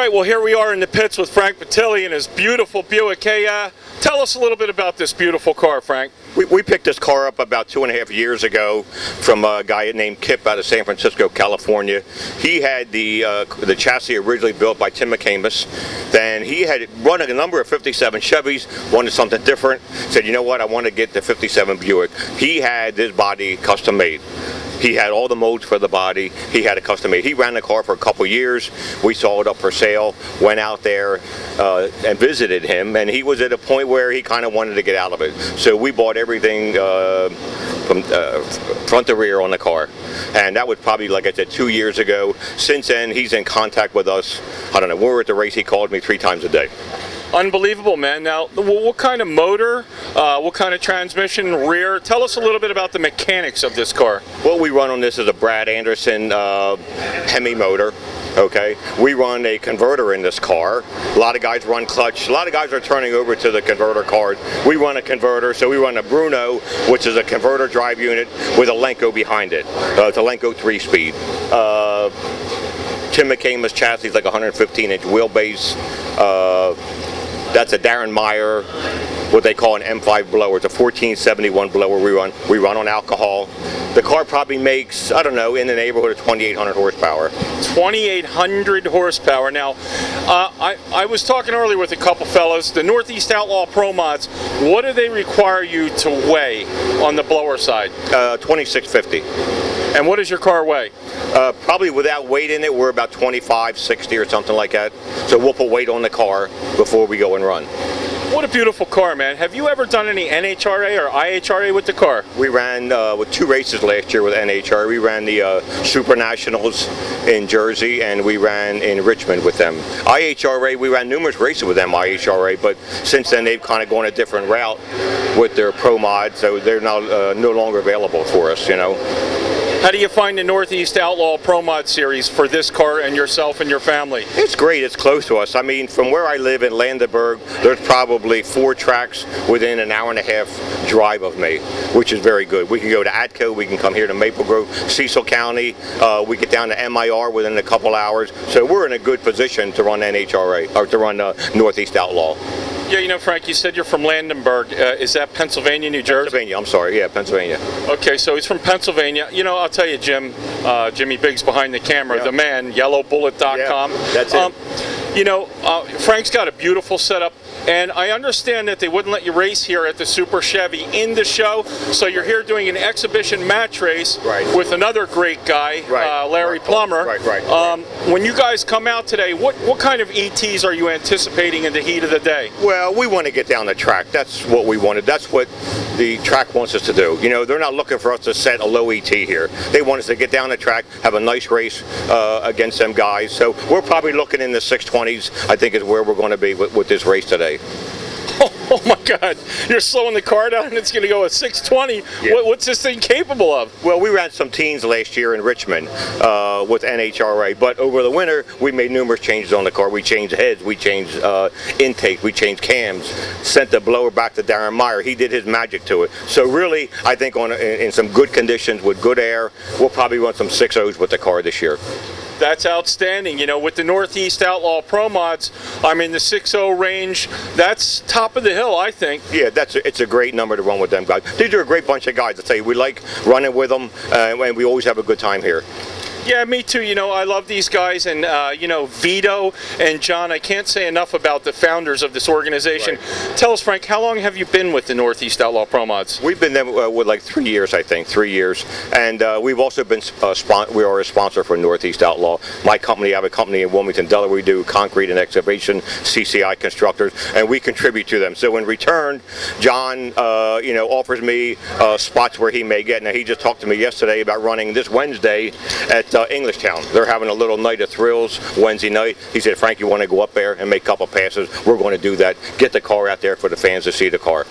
right, well, here we are in the pits with Frank Patille and his beautiful Buick. Hey, tell us a little bit about this beautiful car, Frank. We picked this car up about 2.5 years ago from a guy named Kip out of San Francisco, California. He had the chassis originally built by Tim McCamus. Then he had run a number of 57 Chevys, wanted something different. Said, you know what, I want to get the 57 Buick. He had this body custom made. He had all the modes for the body. He had it custom made. He ran the car for a couple years. We saw it up for sale, went out there and visited him, and he was at a point where he kind of wanted to get out of it. So we bought everything from front to rear on the car. And that was probably, like I said, 2 years ago. Since then, he's in contact with us. I don't know, when we were at the race, he called me 3 times a day. Unbelievable, man. Now, what kind of motor, what kind of transmission, rear? Tell us a little bit about the mechanics of this car. What we run on this is a Brad Anderson Hemi motor. Okay, we run a converter in this car. A lot of guys run clutch. A lot of guys are turning over to the converter cars. We run a converter, so we run a Bruno, which is a converter drive unit with a Lenco behind it. It's a Lenco 3-speed. Tim McCamus chassis is like a 115-inch wheelbase. That's a Darren Meyer, what they call an M5 blower. It's a 1471 blower we run on alcohol. The car probably makes, I don't know, in the neighborhood of 2,800 horsepower. 2,800 horsepower. Now, I was talking earlier with a couple fellows, the Northeast Outlaw Promods, what do they require you to weigh on the blower side? 2650. And what does your car weigh? Probably without weight in it, we're about 2560 or something like that. So we'll put weight on the car before we go and run. What a beautiful car, man. Have you ever done any NHRA or IHRA with the car? We ran with 2 races last year with NHRA. We ran the Super Nationals in Jersey, and we ran in Richmond with them. IHRA, we ran numerous races with them, IHRA, but since then they've kind of gone a different route with their Promods, so they're now no longer available for us, you know. How do you find the Northeast Outlaw Promod series for this car and yourself and your family? It's great. It's close to us. I mean, from where I live in Landenberg, there's probably 4 tracks within an hour-and-a-half drive of me, which is very good. We can go to Atco, we can come here to Maple Grove, Cecil County, we get down to MIR within a couple hours. So we're in a good position to run NHRA, or to run Northeast Outlaw. Yeah, you know, Frank, you said you're from Landenberg. Is that Pennsylvania, New Jersey? Pennsylvania, I'm sorry. Yeah, Pennsylvania. Okay, so he's from Pennsylvania. You know, I'll tell you, Jim, Jimmy Biggs behind the camera, the man, yellowbullet.com. Yeah, that's it. You know, Frank's got a beautiful setup, and I understand that they wouldn't let you race here at the Super Chevy in the show, so you're here doing an exhibition match race with another great guy, Larry Plummer. When you guys come out today, what kind of ETs are you anticipating in the heat of the day? Well, we want to get down the track. That's what we wanted. That's what the track wants us to do. You know, they're not looking for us to set a low ET here. They want us to get down the track, have a nice race against them guys. So we're probably looking in the 620s, I think, is where we're going to be with this race today. Oh my God, you're slowing the car down and it's going to go at 620. Yeah. What's this thing capable of? Well, we ran some teens last year in Richmond with NHRA, but over the winter we made numerous changes on the car. We changed heads, we changed intake, we changed cams, sent the blower back to Darren Meyer. He did his magic to it. So really, I think in some good conditions with good air, we'll probably run some 6.0s with the car this year. That's outstanding. You know, with the Northeast Outlaw Promods, I mean, the 6.0 range, that's top of the hill, I think. Yeah, it's a great number to run with them guys. These are a great bunch of guys. I tell you, we like running with them, and we always have a good time here. Yeah, me too. You know, I love these guys, and you know, Vito and John, I can't say enough about the founders of this organization. Tell us, Frank, how long have you been with the Northeast Outlaw Promods? We've been there with like 3 years, I think, 3 years. And we've also been, we are a sponsor for Northeast Outlaw. My company, I have a company in Wilmington, Delaware. We do concrete and excavation, CCI constructors, and we contribute to them. So in return, John, you know, offers me spots where he may get. Now, he just talked to me yesterday about running this Wednesday at Englishtown. They're having a little night of thrills Wednesday night. He said, Frank, you want to go up there and make a couple passes? We're going to do that. Get the car out there for the fans to see the car.